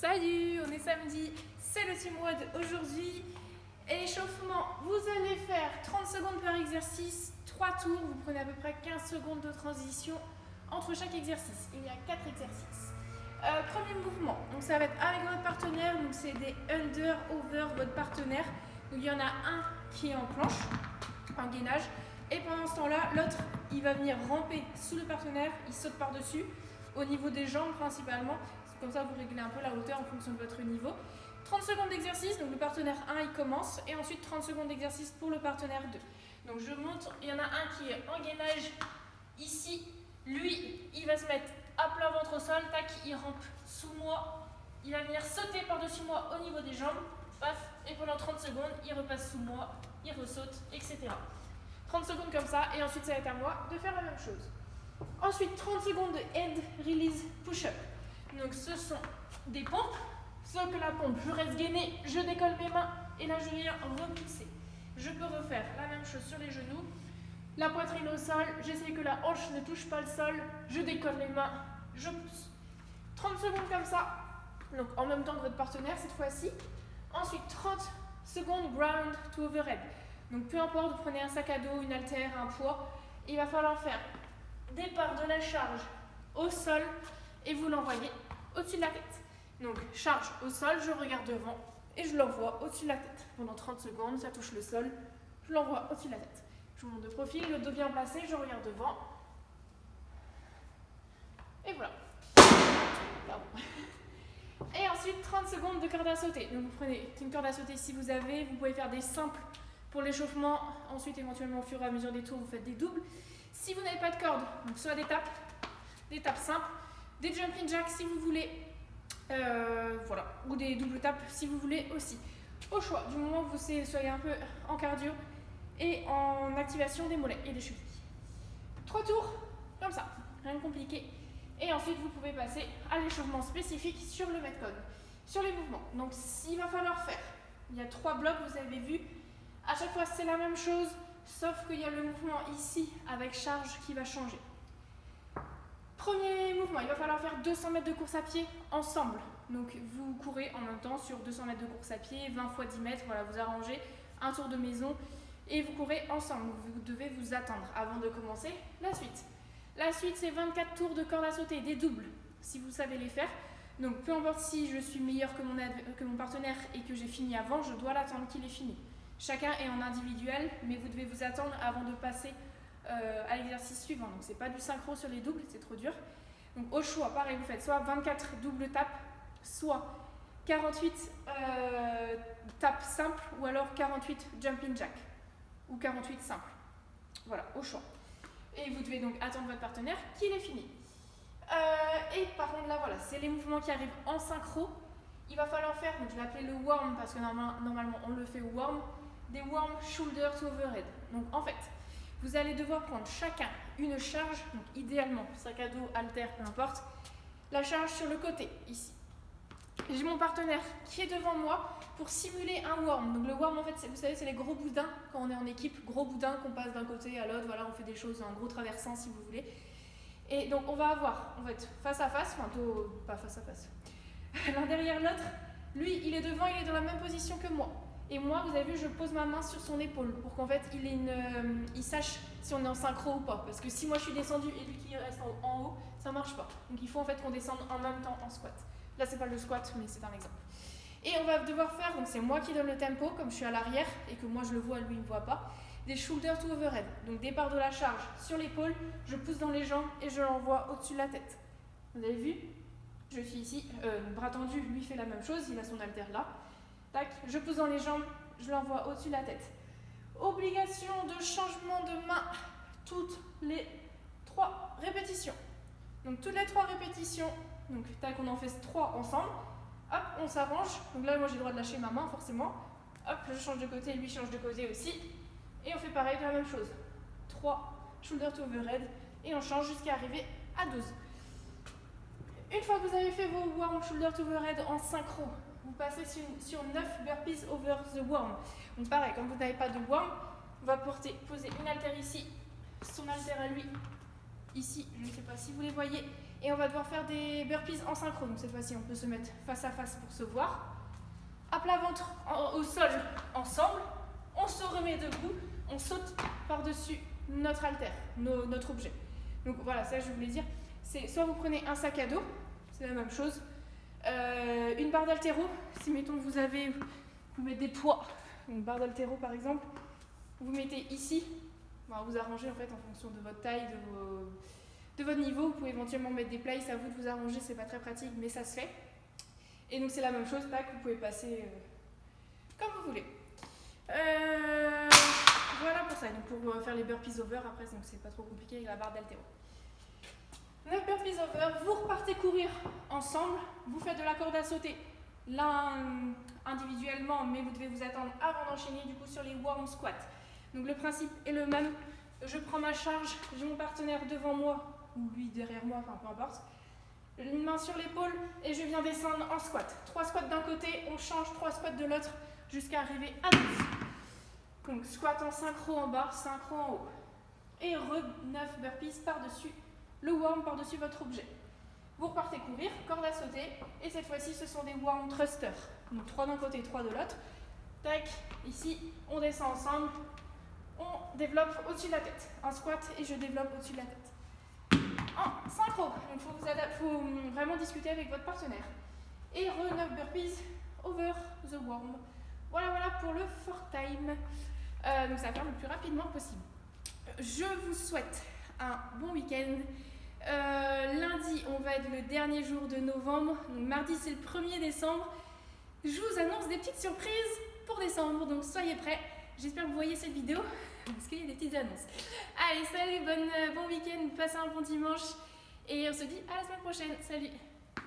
Salut, on est samedi, c'est le team WOD aujourd'hui. Échauffement, vous allez faire 30 secondes par exercice, 3 tours, vous prenez à peu près 15 secondes de transition entre chaque exercice. Il y a 4 exercices. Premier mouvement, donc ça va être avec votre partenaire, donc c'est des under, over votre partenaire. Donc il y en a un qui est en planche, en gainage, et pendant ce temps-là, l'autre il va venir ramper sous le partenaire, il saute par-dessus, au niveau des jambes principalement. Comme ça, vous réglez un peu la hauteur en fonction de votre niveau. 30 secondes d'exercice, donc le partenaire 1 il commence, et ensuite 30 secondes d'exercice pour le partenaire 2. Donc je montre, il y en a un qui est en gainage ici, lui il va se mettre à plat ventre au sol, tac, il rampe sous moi, il va venir sauter par-dessus moi au niveau des jambes, paf, et pendant 30 secondes il repasse sous moi, il ressaute, etc. 30 secondes comme ça, et ensuite ça va être à moi de faire la même chose. Ensuite 30 secondes de head release push-up. Donc ce sont des pompes, sauf que la pompe, je reste gainé, je décolle mes mains et là je viens repousser. Je peux refaire la même chose sur les genoux, la poitrine au sol, j'essaie que la hanche ne touche pas le sol, je décolle les mains, je pousse. 30 secondes comme ça, donc en même temps que votre partenaire cette fois-ci. Ensuite 30 secondes ground to overhead. Donc peu importe, vous prenez un sac à dos, une haltère, un poids, il va falloir faire départ de la charge au sol et vous l'envoyez au-dessus de la tête. Donc charge au sol, je regarde devant et je l'envoie au-dessus de la tête. Pendant 30 secondes, ça touche le sol, je l'envoie au-dessus de la tête. Je vous montre de profil, le dos bien placé, je regarde devant. Et voilà. Pardon. Et ensuite 30 secondes de corde à sauter. Donc vous prenez une corde à sauter si vous avez, vous pouvez faire des simples pour l'échauffement. Ensuite éventuellement au fur et à mesure des tours, vous faites des doubles. Si vous n'avez pas de corde, donc soit des tapes simples, des jumping jacks si vous voulez, voilà, ou des doubles tapes si vous voulez aussi. Au choix, du moment que vous soyez un peu en cardio et en activation des mollets et des chevilles. 3 tours, comme ça, rien de compliqué. Et ensuite, vous pouvez passer à l'échauffement spécifique sur le metcon, sur les mouvements. Donc, il va falloir faire, il y a 3 blocs, vous avez vu, à chaque fois c'est la même chose, sauf qu'il y a le mouvement ici avec charge qui va changer. Premier mouvement, il va falloir faire 200 mètres de course à pied ensemble. Donc vous courez en même temps sur 200 mètres de course à pied, 20 x 10 mètres, voilà, vous arrangez un tour de maison et vous courez ensemble. Vous devez vous attendre avant de commencer la suite. La suite, c'est 24 tours de corde à sauter, des doubles, si vous savez les faire. Donc peu importe si je suis meilleur que mon partenaire et que j'ai fini avant, je dois l'attendre qu'il ait fini. Chacun est en individuel, mais vous devez vous attendre avant de passer à l'exercice suivant. Donc c'est pas du synchro sur les doubles, c'est trop dur. Donc au choix, pareil, vous faites soit 24 doubles tapes, soit 48 tapes simples, ou alors 48 jumping jack, ou 48 simples. Voilà, au choix. Et vous devez donc attendre votre partenaire qu'il ait fini. Et par contre là, voilà, c'est les mouvements qui arrivent en synchro. Il va falloir faire, donc je vais appeler le warm, parce que normalement on le fait au warm, des warm shoulder to overhead. Donc en fait, vous allez devoir prendre chacun une charge, donc idéalement, sac à dos, haltère, peu importe, la charge sur le côté, ici. J'ai mon partenaire qui est devant moi pour simuler un warm. Donc le warm, en fait, vous savez, c'est les gros boudins, quand on est en équipe, gros boudins qu'on passe d'un côté à l'autre, voilà, on fait des choses en gros traversant si vous voulez. Et donc on va être face à face, enfin pas face à face, l'un derrière l'autre. Lui, il est devant, il est dans la même position que moi. Et moi, vous avez vu, je pose ma main sur son épaule pour qu'en fait, il sache si on est en synchro ou pas. Parce que si moi je suis descendue et lui qui reste en haut, ça marche pas. Donc il faut en fait qu'on descende en même temps en squat. Là, c'est pas le squat, mais c'est un exemple. Et on va devoir faire, donc c'est moi qui donne le tempo, comme je suis à l'arrière et que moi je le vois, lui il me voit pas, des shoulder to overhead. Donc départ de la charge sur l'épaule, je pousse dans les jambes et je l'envoie au-dessus de la tête. Vous avez vu? Je suis ici, bras tendu, lui fait la même chose, il a son haltère là. Tac, je pousse dans les jambes, je l'envoie au-dessus de la tête. Obligation de changement de main toutes les 3 répétitions. Donc toutes les 3 répétitions, donc tac, on en fait 3 ensemble. Hop, on s'arrange. Donc là, moi j'ai le droit de lâcher ma main forcément. Hop, je change de côté, lui change de côté aussi. Et on fait pareil, la même chose. 3 shoulder to overhead et on change jusqu'à arriver à 12. Une fois que vous avez fait vos warm shoulder to overhead en synchro, vous passez sur 9 burpees over the worm. Donc pareil, comme vous n'avez pas de worm, on va poser une haltère ici, son haltère à lui, ici, je ne sais pas si vous les voyez, Et on va devoir faire des burpees en synchro. Donc cette fois-ci, on peut se mettre face à face pour se voir. À plat ventre, au sol, ensemble. On se remet debout, on saute par-dessus notre haltère, notre objet. Donc voilà, ça je voulais dire, c'est soit vous prenez un sac à dos, c'est la même chose, une barre d'haltéro, si mettons vous mettez des poids, une barre d'haltéro par exemple, vous mettez ici, vous arrangez en fait en fonction de votre taille, de votre niveau, vous pouvez éventuellement mettre des plays, c'est à vous de vous arranger, c'est pas très pratique mais ça se fait. Et donc c'est la même chose, tac, vous pouvez passer comme vous voulez. Voilà pour ça, donc pour faire les burpees over après, donc c'est pas trop compliqué avec la barre d'haltéro. 9 burpees over, vous repartez courir ensemble, vous faites de la corde à sauter, l'un individuellement, mais vous devez vous attendre avant d'enchaîner du coup sur les warm squats. Donc le principe est le même, je prends ma charge, j'ai mon partenaire devant moi, ou lui derrière moi, enfin peu importe, une main sur l'épaule et je viens descendre en squat. 3 squats d'un côté, on change 3 squats de l'autre jusqu'à arriver à 12. Donc squat en synchro en bas, synchro en haut. Et 9 burpees par-dessus, le warm par-dessus votre objet. Vous repartez courir, corde à sauter, et cette fois-ci ce sont des warm thrusters. Donc 3 d'un côté, 3 de l'autre. Tac, ici, on descend ensemble, on développe au-dessus de la tête. Un squat et je développe au-dessus de la tête. En synchro, donc faut vraiment discuter avec votre partenaire. Et 9 burpees over the warm. Voilà pour le 4 time. Donc ça va faire le plus rapidement possible. Je vous souhaite un bon week-end. Lundi, on va être le dernier jour de novembre. Donc mardi, c'est le 1er décembre. Je vous annonce des petites surprises pour décembre. Donc soyez prêts. J'espère que vous voyez cette vidéo parce qu'il y a des petites annonces. Allez, salut, bon week-end, passez un bon dimanche. Et on se dit à la semaine prochaine. Salut!